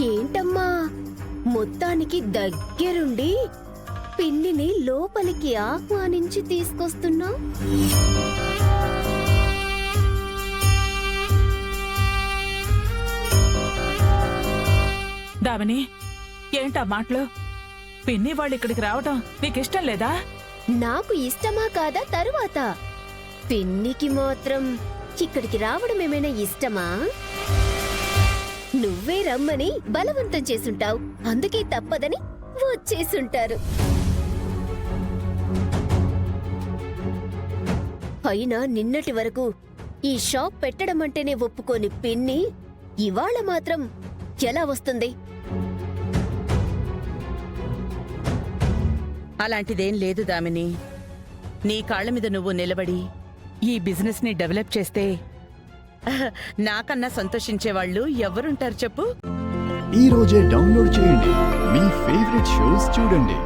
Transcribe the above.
ఏంటమ్మా మొత్తానికి దగ్గరుండి పిన్నిని లోపలికి ఆహ్వానించి తీసుకొస్తున్నా? దామిని, ఏంటా మాటలు? పిన్ని వాళ్ళు ఇక్కడికి రావటం నీకిష్టం లేదా? నాకు ఇష్టమా కాదా తరువాత. పిన్నికి మాత్రం ఇక్కడికి రావడం ఏమైనా ఇష్టమా? నువ్వే రమ్మని బలవంతం చేసుంటావు, అందుకే తప్పదని వచ్చేసుంటారు. అయినా నిన్నటి వరకు ఈ షాప్ పెట్టడం అంటేనే ఒప్పుకోని పిన్ని ఇవాళ మాత్రం ఎలా వస్తుంది? అలాంటిదేం లేదు దామిని. నీ కాళ్ల మీద నువ్వు నిలబడి ఈ బిజినెస్ ని డెవలప్ చేస్తే నాకన్నా సంతోషించేవాళ్లు ఎవరుంటారు చెప్పు? ఈ రోజే డౌన్లోడ్ చేయండి, మీ ఫేవరెట్ షోస్ చూడండి.